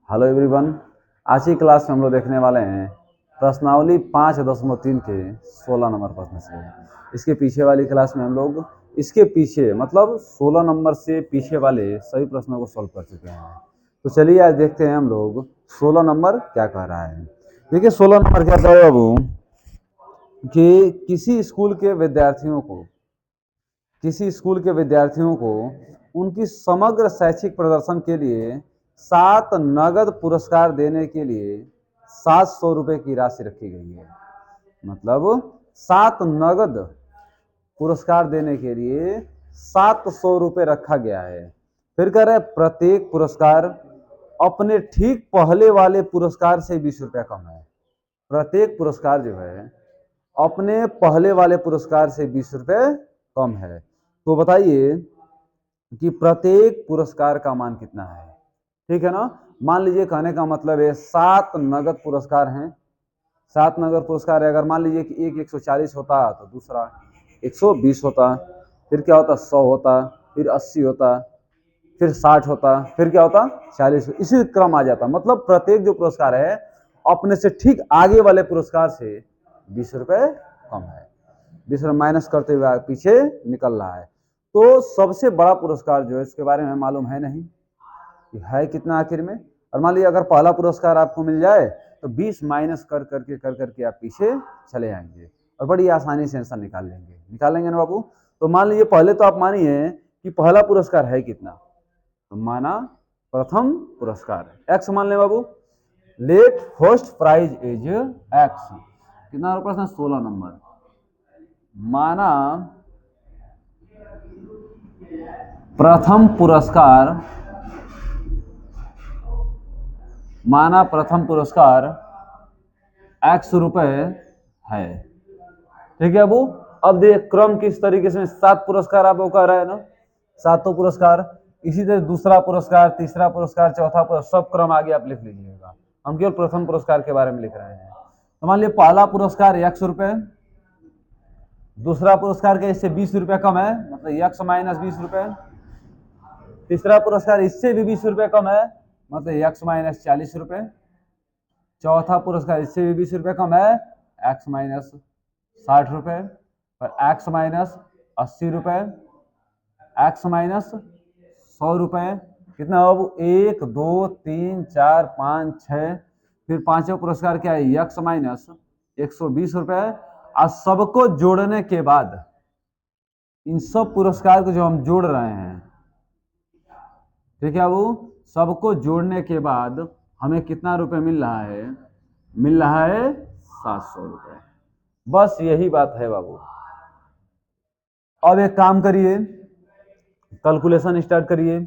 Hello everyone. आज की class में हम लोग देखने वाले हैं प्रश्नावली 5.3 के 16 नंबर प्रश्न से। इसके पीछे वाली क्लास में हम लोग इसके पीछे मतलब 16 नंबर से पीछे वाले सभी प्रश्नों को सॉल्व कर चुके हैं। तो चलिए आज देखते हैं हम लोग 16 नंबर क्या कह रहा है। देखिए 16 नंबर क्या कह रहा है बाबू कि किसी स्कूल के विद्यार्थियों को उनकी समग्र शैक्षिक प्रदर्शन के लिए 7 नगद पुरस्कार देने के लिए 700 रुपए की राशि रखी गई है। मतलब 7 नगद पुरस्कार देने के लिए 700 रुपए रखा गया है। फिर कह रहे प्रत्येक पुरस्कार अपने ठीक पहले वाले पुरस्कार से 20 रुपया कम है। प्रत्येक पुरस्कार जो है अपने पहले वाले पुरस्कार से 20 रुपए कम है। तो बताइए कि प्रत्येक पुरस्कार का मान कितना है। ठीक है ना। मान लीजिए कहने का मतलब है 7 नगद पुरस्कार हैं। 7 नगद पुरस्कार है। अगर मान लीजिए कि एक 140 होता तो दूसरा 120 होता, फिर क्या होता 100 होता, फिर 80 होता, फिर 60 होता, फिर क्या होता 40, इसी क्रम आ जाता। मतलब प्रत्येक जो पुरस्कार है अपने से ठीक आगे वाले पुरस्कार से 20 रुपए कम है। 20 रुपए माइनस करते हुए पीछे निकल रहा है। तो सबसे बड़ा पुरस्कार जो है इसके बारे में मालूम है नहीं कि है कितना आखिर में। और मान लीजिए अगर पहला पुरस्कार आपको मिल जाए तो 20 माइनस कर करके आप पीछे चले आएंगे और बड़ी आसानी से आंसर निकालेंगे ना बाबू। तो मान लीजिए पहले तो आप मानिए कि पहला पुरस्कार है कितना, तो माना प्रथम पुरस्कार एक्स मान ले बाबू। Let first prize is x. कितना प्रश्न 16 नंबर। माना प्रथम पुरस्कार एक्स रुपए है। ठीक है बाबू। अब देख क्रम किस तरीके से 7 पुरस्कार आपको कह रहा है ना, 7 पुरस्कार। इसी तरह दूसरा पुरस्कार, तीसरा पुरस्कार, चौथा पुरस्कार, सब क्रम आगे आप लिख लीजिएगा। हम केवल प्रथम पुरस्कार के बारे में लिख रहे हैं। तो मान लीजिए पहला पुरस्कार 100 रुपए, दूसरा पुरस्कार के इससे 20 रुपए कम है, मतलब 100 माइनस 20 रुपए। तीसरा पुरस्कार इससे भी 20 रुपए कम है, मतलब 100 माइनस 40 रुपए। चौथा पुरस्कार इससे भी 20 रुपए कम है, एक्स माइनस 60 रुपए, और एक्स माइनस 80 रुपए, एक्स माइनस 100 रुपए। कितना हो 1 2 3 4 5 6। फिर पांचवा पुरस्कार क्या है, एक्स माइनस 120 रुपए। और सबको जोड़ने के बाद इन सब पुरस्कार को जो हम जोड़ रहे हैं, ठीक है बाबू, सबको जोड़ने के बाद हमें कितना रुपए मिल रहा है, 700 रुपए। बस यही बात है बाबू। अब एक काम करिए, कैलकुलेशन स्टार्ट करिए।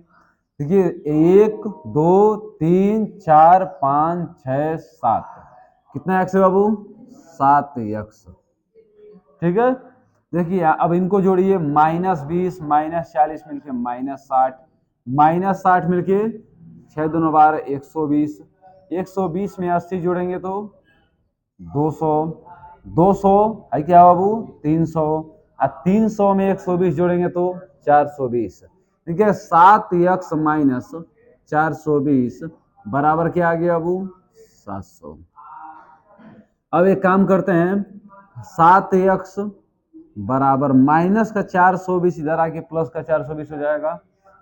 देखिए 1 2 3 4 5 6 7, कितना एक्स है बाबू, 7 एक्स। ठीक है। देखिए अब इनको जोड़िए, -20 -40 मिलके -60, -60 मिलके 6 दूनी 12, 120, 120 में 80 जोड़ेंगे तो 200, 200 है क्या बाबू 300, और 300 में 120 जोड़ेंगे तो 420। ठीक है। 7 एक्स माइनस 420 बराबर क्या आ गया बाबू 700। अब एक काम करते हैं, 7 एक्स बराबर माइनस का 420 इधर आके प्लस का 420 हो जाएगा।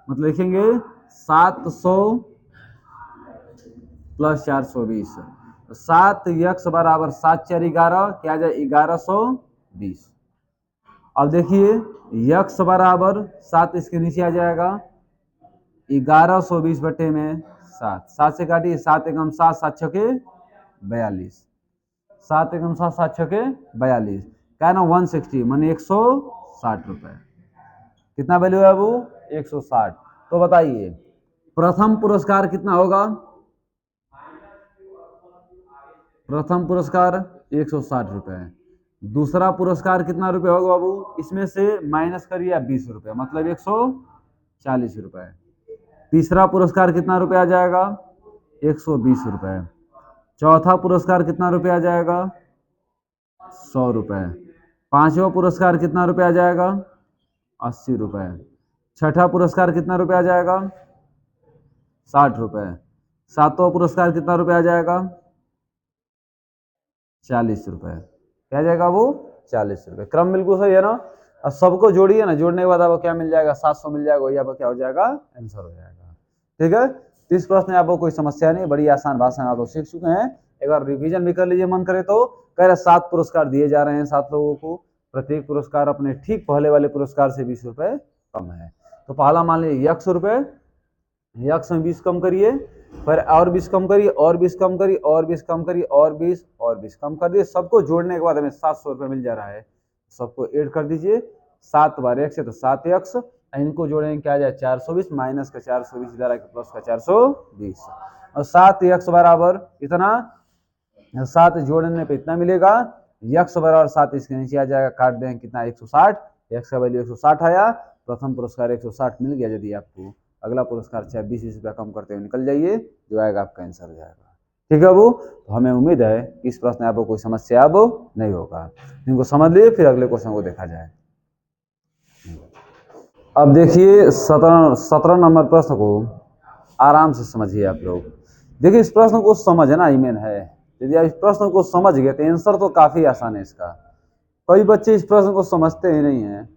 मतलब लिखेंगे 700 प्लस 420। 7 एक्स बराबर 7 4 11, क्या आ जाए 1120। अब देखिए यक्स बराबर 7 इसके नीचे आ जाएगा 1120 बटे में 7, 7 से काटिए, 7 एकम 7, 7 छके 42, 7 एकम 7, 7 छके 42, क्या ना 160 माने 160 रुपए। कितना वैल्यू है वो 160। तो बताइए प्रथम पुरस्कार कितना होगा, प्रथम पुरस्कार 160 रुपए। दूसरा पुरस्कार कितना रुपए होगा बाबू, इसमें से माइनस करिए आप 20 रुपए, मतलब 140 रुपए। तीसरा पुरस्कार कितना रुपए आ जाएगा 120 रुपए। चौथा पुरस्कार कितना रुपए आ जाएगा 100 रुपए। पांचवा पुरस्कार कितना रुपए आ जाएगा 80 रुपए। छठा पुरस्कार कितना रुपए आ जाएगा 60 रुपए। सातवां पुरस्कार कितना रुपये आ जाएगा? 40 रुपये। क्या जाएगा वो? 40 रुपये। क्रम बिल्कुल सही है ना। अब सबको जोड़िए ना, जोड़ने के बाद आपको क्या मिल जाएगा? 700 मिल जाएगा। वही आपका क्या हो जाएगा? आंसर हो जाएगा। ठीक है, इस प्रश्न में आपको कोई समस्या नहीं, बड़ी आसान भाषा में आप लोग सीख चुके हैं। एक बार रिवीजन भी कर लीजिए मन करे तो। कह रहे 7 पुरस्कार दिए जा रहे हैं 7 लोगों को, प्रत्येक पुरस्कार अपने ठीक पहले वाले पुरस्कार से 20 रुपये कम है। तो पहला मान लीजिए 100 रुपये, 100 में 20 कम करिए, फिर और 20 कम करिए, और 20 कम करिए, और 20 कम करिए, और 20 कम कर दिए। सबको जोड़ने के बाद हमें 700 रुपये मिल जा रहा है। सबको ऐड कर दीजिए, 7 बार 1 से तो 7x, इनको जोड़ेंगे क्या आ जाए? 420, माइनस का 420 इधर आके प्लस का 420, और 7x बराबर इतना, 7 जोड़ने पे इतना मिलेगा। x बराबर 7 इसके नीचे आ जाएगा, काट देंगे कितना? 160। x का वैल्यू 160 आया। प्रथम पुरस्कार 160 मिल गया। यदि आपको अगला पुरस्कार चाहे 20 रुपया कम करते हुए निकल जाइए, जो आएगा आपका आंसर हो जाएगा। ठीक है वो, तो हमें उम्मीद है कि इस प्रश्न में आपको कोई समस्या अब नहीं होगा। इनको समझ लिए, फिर अगले क्वेश्चन को देखा जाए। अब देखिए 17 नंबर प्रश्न को आराम से समझिए आप लोग। देखिए इस प्रश्न को समझना ही मेन है। यदि आप इस प्रश्न को समझ गए तो आंसर तो काफी आसान है इसका। कई बच्चे इस प्रश्न को समझते ही नहीं है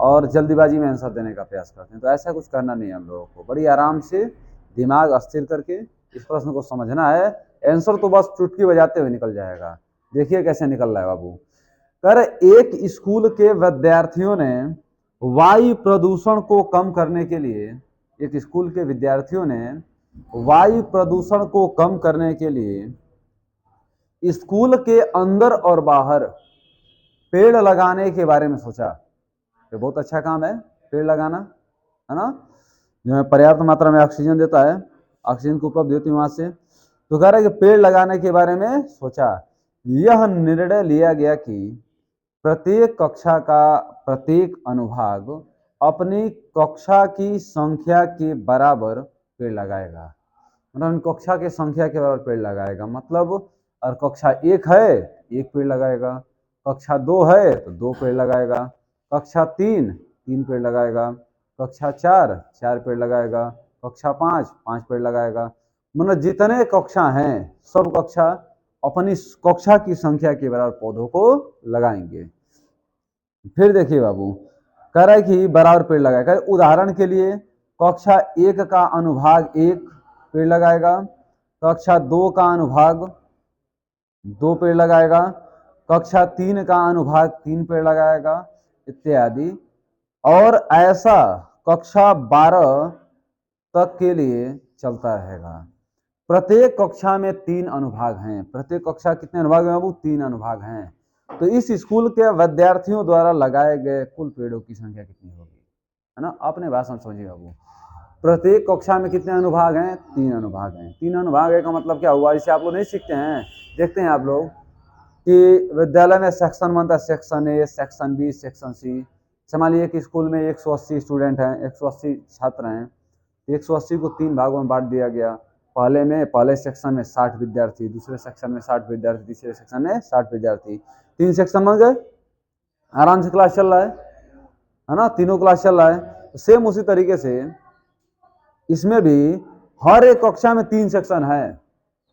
और जल्दीबाजी में आंसर देने का प्रयास करते हैं। तो ऐसा कुछ करना नहीं है हम लोगों को, बड़ी आराम से दिमाग स्थिर करके इस प्रश्न को समझना है। आंसर तो बस चुटकी बजाते हुए निकल जाएगा। देखिए कैसे निकल रहा है बाबू। कर एक स्कूल के विद्यार्थियों ने वायु प्रदूषण को कम करने के लिए, एक स्कूल के विद्यार्थियों ने वायु प्रदूषण को कम करने के लिए स्कूल के अंदर और बाहर पेड़ लगाने के बारे में सोचा। ये बहुत अच्छा काम है, पेड़ लगाना, है ना, जो पर्याप्त मात्रा में ऑक्सीजन देता है, ऑक्सीजन को उपलब्ध होती है वहां से। तो कह रहा है कि पेड़ लगाने के बारे में सोचा। यह निर्णय लिया गया कि प्रत्येक कक्षा का प्रत्येक अनुभाग अपनी कक्षा की संख्या के बराबर पेड़ लगाएगा। मतलब कक्षा की संख्या के बराबर पेड़ लगाएगा। मतलब और कक्षा 1 है 1 पेड़ लगाएगा, कक्षा 2 है तो 2 पेड़ लगाएगा, कक्षा 3 पेड़ लगाएगा, कक्षा 4 पेड़ लगाएगा, कक्षा 5 पेड़ लगाएगा। मतलब जितने कक्षा हैं सब कक्षा अपनी कक्षा की संख्या के बराबर पौधों को लगाएंगे। फिर देखिए बाबू, कह रहा है कि बराबर पेड़ लगाएगा। उदाहरण के लिए कक्षा 1 का अनुभाग 1 पेड़ लगाएगा, कक्षा 2 का अनुभाग 2 पेड़ लगाएगा, कक्षा 3 का अनुभाग 3 पेड़ लगाएगा, इत्यादि। और ऐसा कक्षा 12 तक के लिए चलता रहेगा। प्रत्येक कक्षा में 3 अनुभाग हैं। प्रत्येक कक्षा कितने अनुभाग हैं बाबू? 3 अनुभाग हैं। तो इस स्कूल के विद्यार्थियों द्वारा लगाए गए कुल पेड़ों की संख्या कितनी होगी, है ना? अपने भाषा में समझिए बाबू। प्रत्येक कक्षा में कितने अनुभाग हैं? 3 अनुभाग हैं। 3 अनुभाग है का मतलब क्या हुआ? इसे आप लोग नहीं सीखते हैं, देखते हैं आप लोग कि विद्यालय में सेक्शन बनता है, section A, section B, section C. मान लीजिए कि स्कूल में 180 स्टूडेंट हैं, 180 छात्र हैं, 180 को 3 भागों में बांट दिया गया। पहले सेक्शन में 60 विद्यार्थी, दूसरे सेक्शन में 60 विद्यार्थी, तीसरे सेक्शन में 60 विद्यार्थी। 3 सेक्शन बन गए, आराम से क्लास चल रहा है ना? तीनों क्लास चल रहा है। सेम उसी तरीके से इसमें भी हर एक कक्षा में 3 सेक्शन है,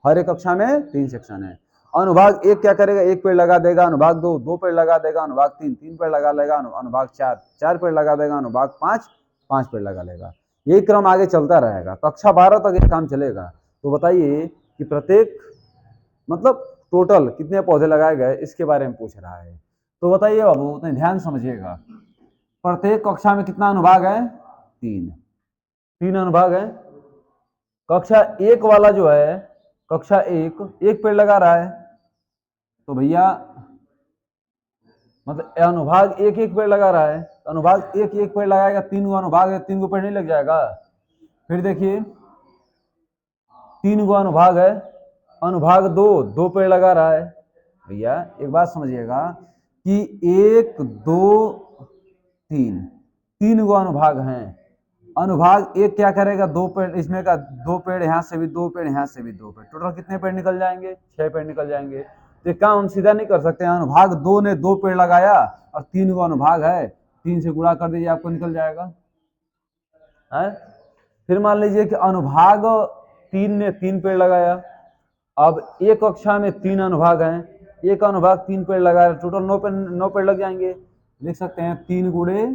हर एक कक्षा में 3 सेक्शन है। अनुभाग 1 क्या करेगा? 1 पेड़ लगा देगा। अनुभाग 2 पेड़ लगा देगा। अनुभाग 3 पेड़ लगा लेगा। अनुभाग 4 पेड़ लगा देगा। अनुभाग 5 पेड़ लगा लेगा। यही क्रम आगे चलता रहेगा, कक्षा 12 तक ये काम चलेगा। तो बताइए कि प्रत्येक मतलब टोटल कितने पौधे लगाए गए इसके बारे में पूछ रहा है। तो बताइए बाबू, उतने ध्यान समझिएगा। प्रत्येक कक्षा में कितना अनुभाग है? 3 अनुभाग है। कक्षा 1 वाला जो है, कक्षा 1 पेड़ लगा रहा है, तो भैया मतलब अनुभाग 1 पेड़ लगा रहा है, तो अनुभाग 1 पेड़ लगाएगा। 3 गो अनुभाग है, 3 गो पेड़ नहीं लग जाएगा? फिर देखिए 3 गो अनुभाग है, अनुभाग 2 पेड़ लगा रहा है। भैया एक बात समझिएगा कि 1 2 3 गो अनुभाग हैं। अनुभाग 1 क्या करेगा? 2 पेड़, इसमें का 2 पेड़ यहाँ से भी 2 पेड़, यहाँ से भी 2 पेड़, टोटल कितने पेड़ निकल जाएंगे? 6 पेड़ निकल जाएंगे। तो काम हम सीधा नहीं कर सकते हैं। अनुभाग 2 ने 2 पेड़ लगाया और 3 गो अनुभाग है, 3 से गुणा कर दीजिए, आपको निकल जाएगा है? फिर मान लीजिए कि अनुभाग 3 ने 3 पेड़ लगाया। अब एक कक्षा में 3 अनुभाग हैं, एक अनुभाग 3 पेड़ लगाया, टोटल 9 पेड़ लग जाएंगे। लिख सकते हैं 3 गुणे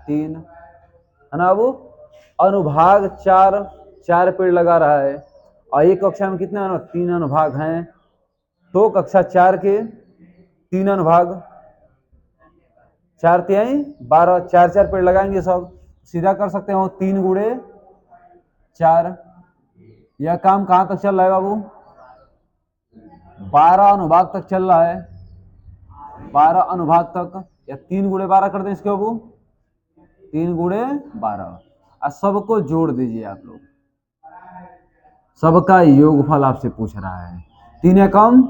3, है ना। अब अनुभाग 4 पेड़ लगा रहा है, और एक कक्षा में कितने 3 अनुभाग हैं, तो कक्षा 4 के 3 अनुभाग, 4 तिहाई 12, 4 पेड़ लगाएंगे सब, सीधा कर सकते हो 3 गुणे 4। यह काम कहां तक चल रहा है बाबू? 12 अनुभाग तक चल रहा है, 12 अनुभाग तक, या 3 गुणे 12 कर दें इसके बाबू, 3 गुणे 12। और सबको जोड़ दीजिए आप लोग, सबका योगफल आपसे पूछ रहा है। 3 एकम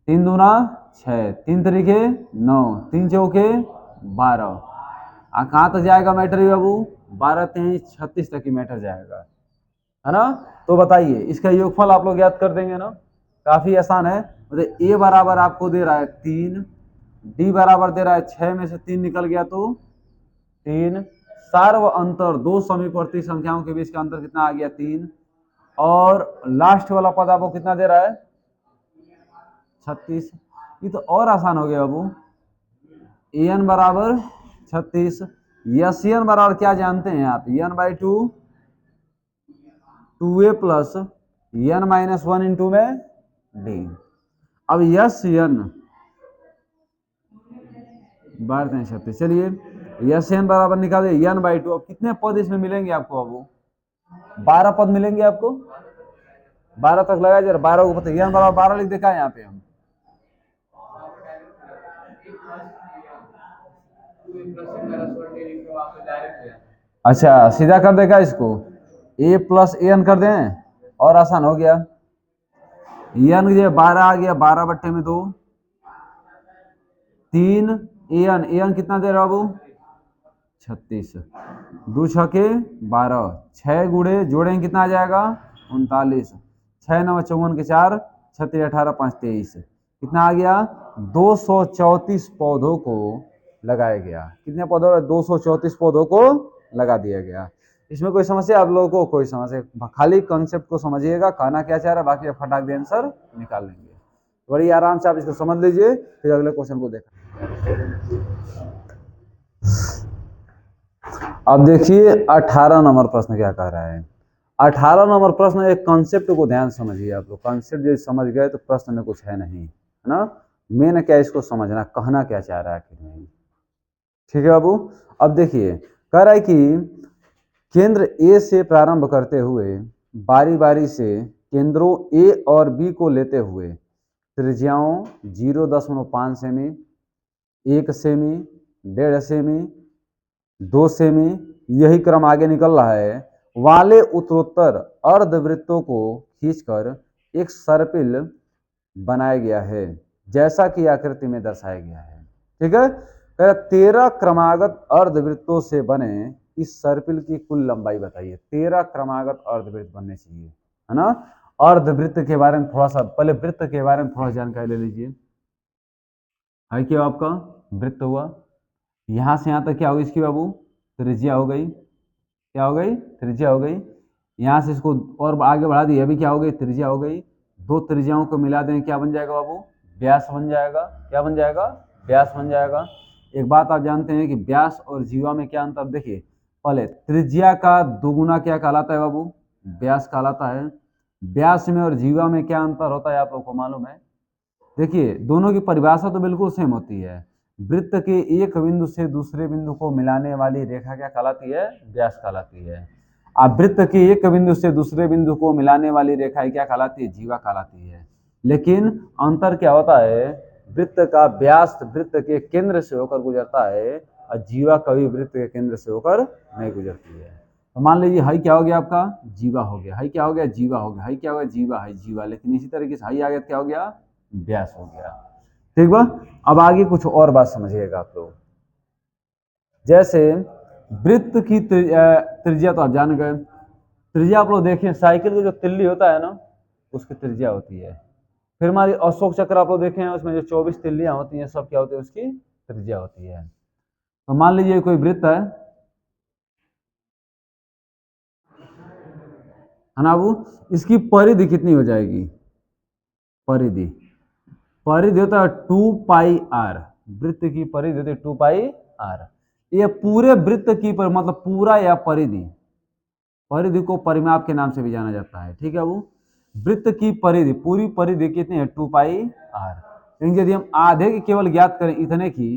3 दूना 6, 3 तरीके 9, 3 चौके 12। कहाँ तक जाएगा मैटर बाबू? 12 3 36 तक ही मैटर जाएगा, है ना। तो बताइए इसका योगफल आप लोग याद कर देंगे ना, काफी आसान है। मतलब ए बराबर आपको दे रहा है 3, डी बराबर दे रहा है 6 में से 3 निकल गया तो 3, सार्व अंतर दो समीपवर्ती संख्याओं के बीच का अंतर कितना आ गया 3, और लास्ट वाला पद आपको कितना दे रहा है 36। ये तो और आसान हो गया बाबू, एन बराबर 36, यस एन बराबर क्या जानते हैं आप? N by 2, 2a plus N minus 1 into में डी। अब यस एन 12 चलिए यस एन बराबर निकाले एन बाई 2। अब कितने पद इसमें मिलेंगे आपको बाबू? 12 पद मिलेंगे आपको, 12 तक लगाया जरा, 12 को पता एन बराबर 12 लिख देखा है यहाँ पे हम। अच्छा सीधा कर देगा इसको, a प्लस एन कर दें और आसान हो गया। एन की जगह 12 आ गया, 12 बट्टे में 2, 3 एन, एन कितना दे रहा बाबू 36, 2 छके 12, 6 गुड़े जोड़ेंगे कितना आ जाएगा 39, 6 9 54 के 4, 36 18 5 23, कितना आ गया 234 पौधों को लगाया गया। कितने पौधों? 234 पौधों को लगा दिया गया। इसमें कोई समस्या आप लोगों को? कोई समस्या, खाली कॉन्सेप्ट को समझिएगा, कहना क्या चाह रहा है, बाकी आप फटाक दे आंसर निकाल लेंगे। बड़ी आराम से आप इसको समझ लीजिए, फिर अगले क्वेश्चन को देखा। अब देखिए 18 नंबर प्रश्न क्या कह रहा है। 18 नंबर प्रश्न, एक कॉन्सेप्ट को ध्यान समझिए आप लोग, कॉन्सेप्ट जो समझ गए तो प्रश्न में कुछ है नहीं, है ना। मेन क्या इसको समझना, कहना क्या चाह रहा है कि नहीं। ठीक है बाबू। अब देखिए कह रहा है कि केंद्र ए से प्रारंभ करते हुए बारी बारी से केंद्रों ए और बी को लेते हुए त्रिज्याओं 0.5 सेमी, 1 सेमी, 1.5 सेमी, 2 सेमी, यही क्रम आगे निकल रहा है, वाले उत्तरोत्तर अर्धवृत्तों को खींचकर एक सर्पिल बनाया गया है, जैसा कि आकृति में दर्शाया गया है। ठीक है, 13 क्रमागत अर्धवृत्तों से बने इस सर्पिल की कुल लंबाई बताइए। 13 क्रमागत अर्धवृत्त बनने चाहिए, है ना। अर्धवृत्त के बारे में थोड़ा सा, पहले वृत्त के बारे में थोड़ा जानकारी ले लीजिए। है क्या आपका वृत्त हुआ, यहां से यहां तक क्या होगी इसकी बाबू? त्रिज्या हो गई, क्या हो गई? त्रिज्या हो गई। यहां से इसको और आगे बढ़ा दी, अभी क्या हो गई? त्रिज्या हो गई। दो त्रिज्याओं को मिला दें क्या बन जाएगा बाबू? व्यास बन जाएगा। क्या बन जाएगा? व्यास बन जाएगा। एक बात आप जानते हैं कि व्यास और जीवा में क्या अंतर? देखिए पहले त्रिज्या का दुगुना क्या कहलाता है बाबू? व्यास कहलाता है। व्यास में और जीवा में क्या अंतर होता है आप लोग को मालूम है? देखिए दोनों की परिभाषा तो बिल्कुल सेम होती है। वृत्त के एक बिंदु से दूसरे बिंदु को मिलाने वाली रेखा क्या कहलाती है? व्यास कहलाती है। अब वृत्त के एक बिंदु से दूसरे बिंदु को मिलाने वाली रेखा क्या कहलाती है? जीवा कहलाती है। लेकिन अंतर क्या होता है? वृत्त का व्यास वृत्त के केंद्र से होकर गुजरता है और जीवा कभी वृत्त के केंद्र से होकर नहीं गुजरती है। तो मान लीजिए हाई क्या हो गया आपका? जीवा हो गया। हाई क्या हो गया? जीवा हो गया। हाई क्या हो गया? जीवा। हाई जीवा। लेकिन इसी तरीके से हाई आ गया क्या हो गया? व्यास हो गया। ठीक बा। अब आगे कुछ और बात समझिएगा आप लोग। जैसे वृत्त की त्रिज्या तो आप जान गए। त्रिज्या आप लोग देखिए, साइकिल का जो तिल्ली होता है ना, उसकी त्रिज्या होती है। फिर हमारी अशोक चक्र आप लोग देखे हैं, उसमें जो 24 तिल्लियां होती हैं, सब क्या होती है? उसकी त्रिज्या होती है। तो मान लीजिए कोई वृत्त है है ना बाबू। इसकी परिधि कितनी हो जाएगी, परिधि, परिधि होता है 2πr, वृत्त की परिधि होती है 2πr। ये पूरे वृत्त की मतलब पूरा या परिधि, परिधि को परिमाप के नाम से भी जाना जाता है, ठीक है बाबू। वृत्त की परिधि, पूरी परिधि कितनी है 2πr। लेकिन यदि हम आधे की केवल ज्ञात करें, इतने की,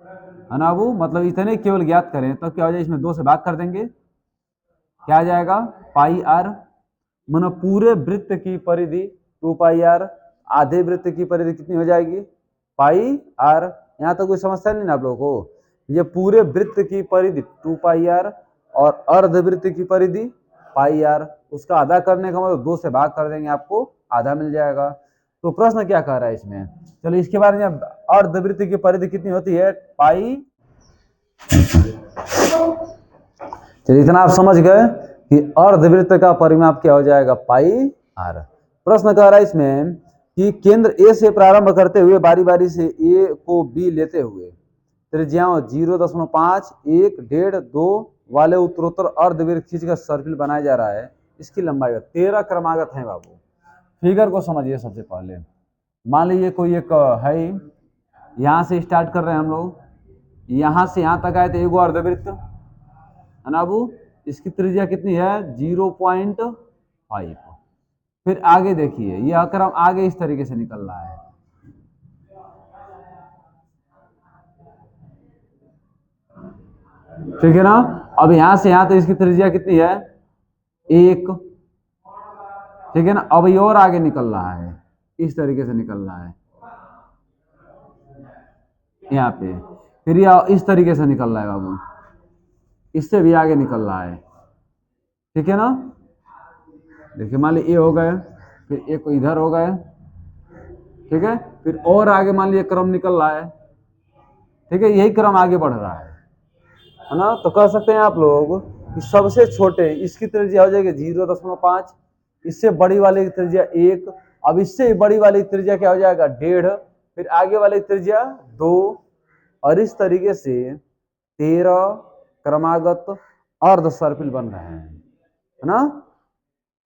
है ना बाबू, मतलब इतने केवल ज्ञात करें तो क्या हो जाएगा, इसमें 2 से भाग कर देंगे, क्या आ जाएगा πr। मानो पूरे वृत्त की परिधि 2πr, आधे वृत्त की परिधि कितनी हो जाएगी πr। यहाँ तो कोई समस्या नहीं ना आप लोगों को। ये पूरे वृत्त की परिधि 2πr और अर्धवृत्त की परिधि πr, उसका आधा करने का मतलब 2 से भाग कर देंगे, आपको आधा मिल जाएगा। तो प्रश्न क्या कह रहा है इसमें, चलो इसके बारे में, अर्धवृत्त की परिधि कितनी होती है पाई। चलिए इतना आप समझ गए कि अर्धवृत्त का परिमाप क्या हो जाएगा πr। प्रश्न कह रहा है इसमें कि केंद्र ए से प्रारंभ करते हुए बारी बारी से ए को बी लेते हुए त्रिज्याओं 0.5, 1, 1.5, 2 वाले उत्तरोत्तर अर्धवृत्त खींचकर सर्किल बनाया जा रहा है। इसकी लंबाई 13 क्रमागत है बाबू। फिगर को समझिए सबसे पहले। मान लीजिए कोई एक है, यहाँ से स्टार्ट कर रहे हैं हम लोग, यहाँ से यहाँ तक आए थे, एगो अर्धवृत्त है ना बाबू। इसकी त्रिज्या कितनी है 0.5। फिर आगे देखिए, यह क्रम आगे इस तरीके से निकल रहा है, ठीक है ना। अब यहां से यहां तो इसकी त्रिज्या कितनी है 1, ठीक है ना। अब ये और आगे निकल रहा है, इस तरीके से निकल रहा है यहाँ पे। फिर यह इस तरीके से निकल रहा है बाबू, इससे भी आगे निकल रहा है, ठीक है ना। देखिए मान लीजिए ये हो गए, फिर एक इधर हो गए, ठीक है। फिर और आगे मान लीजिए क्रम निकल रहा है, ठीक है, यही क्रम आगे बढ़ रहा है ना। तो कह सकते हैं आप लोग कि सबसे छोटे इसकी त्रिज्या हो जाएगी 0.5, इससे बड़ी वाले की त्रिज्या 1, अब इससे बड़ी वाली त्रिज्या क्या हो जाएगा 1.5, फिर आगे वाली त्रिज्या 2, और इस तरीके से 13 क्रमागत अर्ध सर्पिल बन रहे हैं, है ना।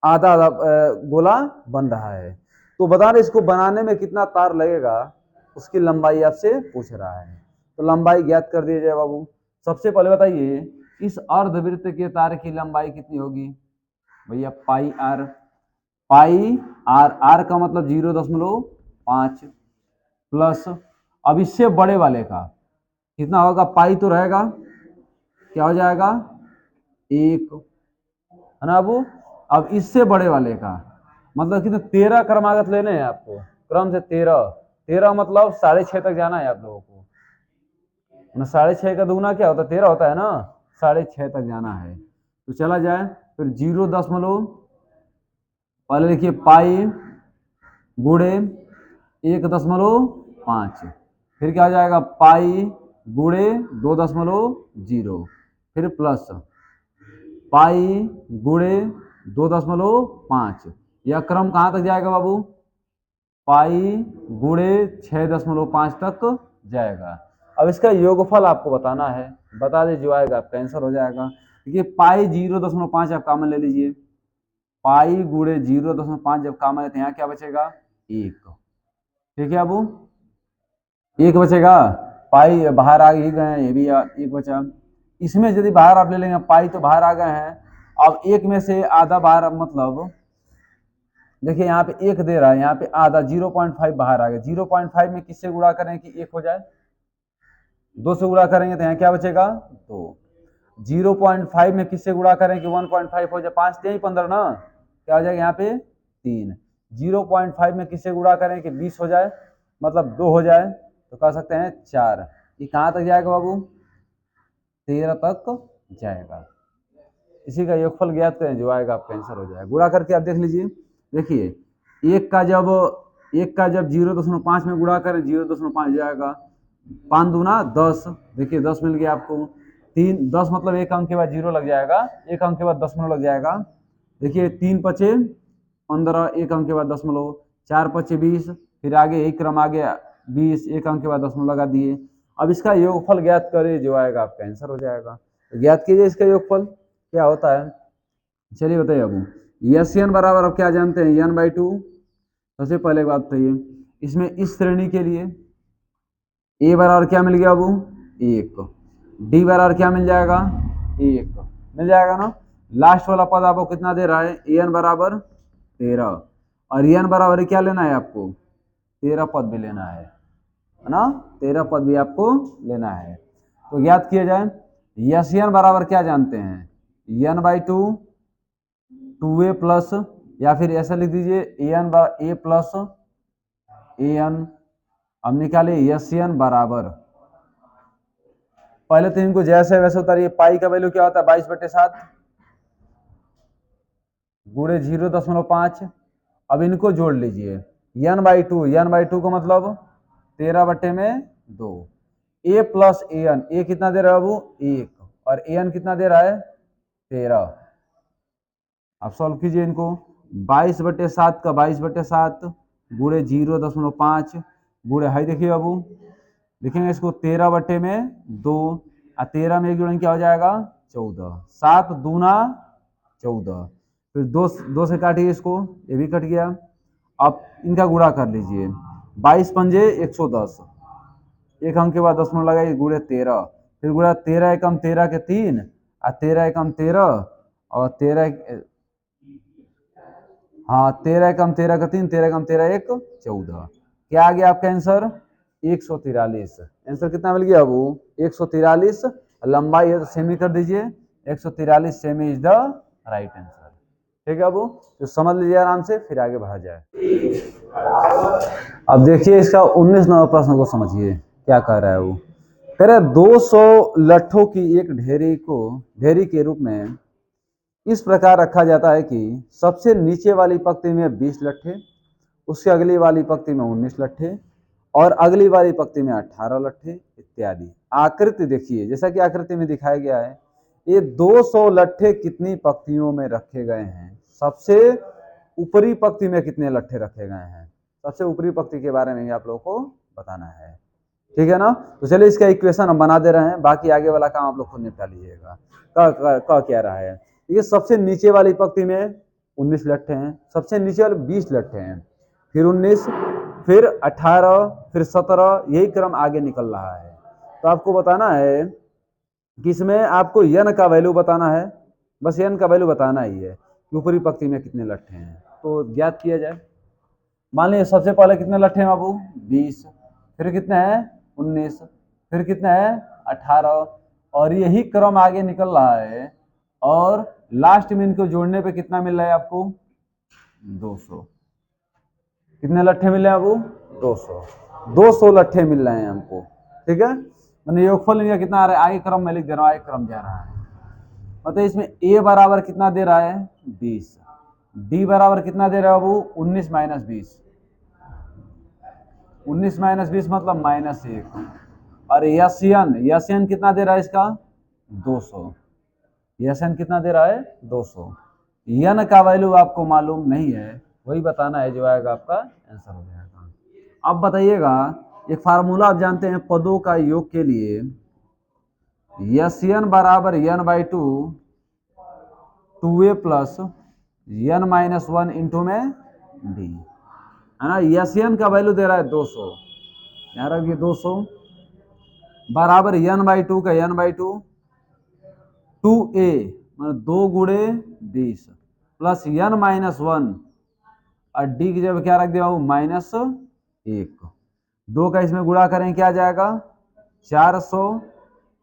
आधा आधा गोला बन रहा है। तो बता रहे इसको बनाने में कितना तार लगेगा, उसकी लंबाई आपसे पूछ रहा है। तो लंबाई ज्ञात कर दिया जाए बाबू। सबसे पहले बताइए इस अर्धवृत्त के तार की लंबाई कितनी होगी भैया πr। πr का मतलब 0.5 प्लस, अब इससे बड़े वाले का कितना होगा, पाई तो रहेगा, क्या हो जाएगा 1, है ना बाबू। अब इससे बड़े वाले का मतलब कितने 13 क्रमागत लेने हैं आपको, क्रम से 13 मतलब 6.5 तक जाना है आप लोगों को। 6.5 का दुगुना क्या होता है 13 होता है ना, 6.5 तक जाना है। तो चला जाए, फिर 0. पहले देखिए पाई गुड़े 1.5, फिर क्या हो जाएगा पाई गुड़े 2.0, फिर प्लस पाई गुड़े 2.5। यह क्रम कहाँ तक जाएगा बाबू, पाई गुड़े 6.5 तक जाएगा। अब इसका योगफल आपको बताना है, बता दे जो आएगा आपका आंसर हो जाएगा। देखिए पाई 0.5 आप कॉमन ले लीजिए, पाई गुड़े 0.5 जब कॉमन है तो यहाँ क्या बचेगा 1, ठीक है बाबू, 1 बचेगा। पाई बाहर आ ही गए, ये भी 1 बचा। इसमें यदि बाहर आप ले लेंगे, पाई तो बाहर आ गए हैं, अब 1 में से आधा बाहर, मतलब देखिए यहाँ पे 1 दे रहा है, यहाँ पे आधा 0.5 बाहर आ गया। 0.5 में किससे गुणा करें कि 1 हो जाए, 2 से गुणा करेंगे तो यहाँ क्या बचेगा 2। 0.5 में किससे गुणा करें कि 1.5 हो जाए, 5 3 15 ना, क्या हो जाएगा यहाँ पे 3। 0.5 में किससे गुणा करें कि 20 हो जाए, मतलब 2 हो जाए, तो कह सकते हैं 4। ये कहाँ तक जाएगा बाबू 13 तक जाएगा। इसी का योगफल ज्ञात करें, जो आएगा आपका आंसर हो जाएगा। गुणा करके आप देख लीजिए, देखिए 1 का जब 0.5 में गुणा करें 0.5 जाएगा, 5 दूना 10, देखिए 10 मिल गया आपको। 10 मतलब 1 अंक के बाद 0 लग जाएगा, 1 अंक के बाद 10 लग जाएगा। देखिए 3 पचे 15, 1 अंक के बाद 10, 4 पचे 20, फिर आगे एक क्रम आ गया 20, 1 अंक के बाद 10 लगा दिए। अब इसका योगफल ज्ञात करिए, जो आएगा आपका आंसर हो जाएगा। तो ज्ञात कीजिए इसका योगफल क्या होता है। चलिए बताइए अबू, यस एन बराबर अब क्या जानते हैं, एन बाई टू। सबसे पहले बात बताइए, इसमें इस श्रेणी के लिए ए बराबर क्या मिल गया अबू, एक। डी बराबर क्या मिल जाएगा, एक मिल जाएगा ना। लास्ट वाला पद आपको कितना दे रहा है, ए एन बराबर 13, और एन बराबर क्या लेना है आपको, 13 पद भी लेना है ना, 13 पद भी आपको लेना है। तो याद किया जाए, यस एन बराबर क्या जानते हैं, n by two, two a plus, या फिर ऐसा लिख दीजिए a n a plus a n. अब निकाले यस एन बराबर, पहले तो इनको जैसे वैसे उतारिए। पाई का वैल्यू क्या होता है, 22/7 गुणे 0.5। अब इनको जोड़ लीजिए, N by two, N by two का मतलब 13/2। ए प्लस ए एन, ए कितना दे रहा है बाबू, एक, और ए एन कितना दे रहा है, 13। अब सॉल्व कीजिए इनको, 22/7 का 22/7 गुणे 0.5 गुणे, हाई देखिए बाबू, लिखेंगे इसको 13/2, और 13 में एक जोड़ेंगे क्या हो जाएगा, 14, 7 दूना 14। फिर दो से काटिए इसको, ये भी कट गया। अब इनका गुणा कर लीजिए, 22 पंजे 110, एक अंक के बाद 10 मिनट लगाइए, गुणे 13, फिर गुणा 13 एकम 13 के 3, और 13 एकम 13, और 13, हाँ 13 एकम 13 का 3, 13 एकम 13 एक 14। क्या आ गया आपका आंसर, 143। आंसर कितना मिल गया वो, 143। लंबाई है तो सेमी कर दीजिए, 143 semi is the right answer. ठीक है अबू, तो समझ लीजिए आराम से, फिर आगे बढ़ा जाए। अब देखिए इसका 19 नंबर प्रश्न को समझिए, क्या कह रहा है वो, कह रहा है 200 लट्ठों की एक ढेरी के रूप में इस प्रकार रखा जाता है कि सबसे नीचे वाली पंक्ति में 20 लट्ठे, उसके अगली वाली पंक्ति में 19 लट्ठे, और अगली वाली पंक्ति में 18 लट्ठे इत्यादि। आकृति देखिए, जैसा कि आकृति में दिखाया गया है, ये 200 लट्ठे कितनी पंक्तियों में रखे गए हैं, सबसे ऊपरी पंक्ति में कितने लट्ठे रखे गए हैं, सबसे ऊपरी पंक्ति के बारे में आप लोगों को बताना है। ठीक है ना, तो चलिए इसका इक्वेशन हम बना दे रहे हैं, बाकी आगे वाला काम आप लोग खुद निपटा लीजिएगा। का क्या रहा है, ये सबसे नीचे वाली पंक्ति में 19 लट्ठे हैं, सबसे नीचे वाले 20 लट्ठे हैं, फिर 19, फिर 18, फिर 17, यही क्रम आगे निकल रहा है। तो आपको बताना है कि इसमें आपको यन का वैल्यू बताना है, बस यन का वैल्यू बताना ही है कि ऊपरी पंक्ति में कितने लट्ठे हैं। तो ज्ञात किया जाए, मान लीजिए सबसे पहले कितने लट्ठे हैं बाबू, 20, फिर कितने हैं 19, फिर कितने हैं 18, और यही क्रम आगे निकल रहा है, और लास्ट में इनको जोड़ने पे कितना मिल रहा है आपको, 200। कितने लट्ठे मिल रहे हैं आपको, 200 लट्ठे मिल रहे हैं हमको। ठीक है, मैंने योगफल इनका कितना आ रहा है, आगे क्रम में लिख दे रहा हूँ, आगे क्रम जा रहा है। मतलब इसमें ए बराबर कितना दे रहा है, 20, डी बराबर कितना दे रहा है बाबू, 19 माइनस 20, 19 माइनस 20 मतलब -1, और यसन कितना दे रहा है इसका, 200, यसन कितना दे रहा है, 200। यन का वैल्यू आपको मालूम नहीं है, वही बताना है, जो आएगा आपका आंसर हो जाएगा। अब बताइएगा, एक फार्मूला आप जानते हैं पदों का योग के लिए, यन बराबर यन by two, 2a plus N minus 1 into में डी, है ना। यन का वैल्यू दे रहा है 200, यहाँ रखिए 200 बराबर यन बाई टू का यन बाई टू, 2a मतलब 2 गुणे 20 प्लस यन माइनस 1, और डी की जगह क्या रख दिया -1। 2 का इसमें गुणा करें क्या जाएगा, 400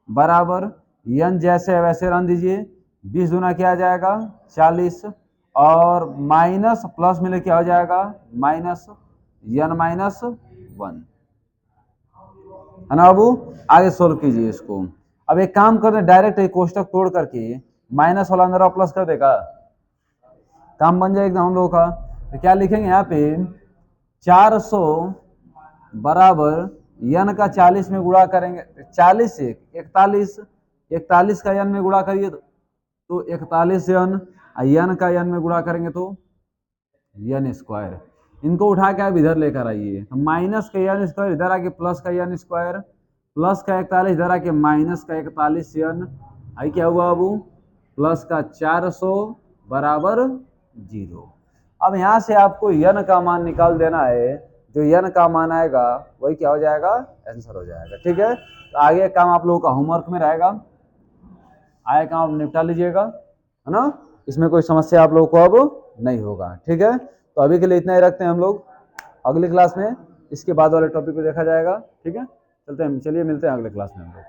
बराबर यन जैसे वैसे रन दीजिए, 20 गुना क्या आ जाएगा 40, और माइनस प्लस मिले क्या हो जाएगा माइनस यन माइनस 1, है ना बाबू। आगे सोल्व कीजिए इसको। अब एक काम कर रहे हैं, डायरेक्ट एक कोष्टक तोड़ करके माइनस वाला अंदर प्लस कर देगा, काम बन जाएगा हम लोगों का। तो क्या लिखेंगे यहाँ पे, 400 बराबर यन का 40 में गुणा करेंगे, 40 से 41, 41 का यन में गुणा करिए तो 41 यन का यन में गुणा करेंगे तो यन स्क्वायर। इनको उठा के आप इधर लेकर आइए, तो माइनस का यन स्क्वायर इधर आके प्लस का यन स्क्वायर, प्लस का 41 इधर आके माइनस का 41 यन, आई क्या हुआ बाबू, प्लस का 400 बराबर 0। अब यहाँ से आपको यन का मान निकाल देना है, जो यन का मान आएगा वही क्या हो जाएगा, आंसर हो जाएगा। ठीक है, तो आगे काम आप लोगों का होमवर्क में रहेगा, आगे काम आप निपटा लीजिएगा, है ना। इसमें कोई समस्या आप लोगों को अब नहीं होगा। ठीक है, तो अभी के लिए इतना ही रखते हैं हम लोग, अगली क्लास में इसके बाद वाले टॉपिक को देखा जाएगा। ठीक है, चलते हैं, चलिए मिलते हैं अगले क्लास में हम लोग।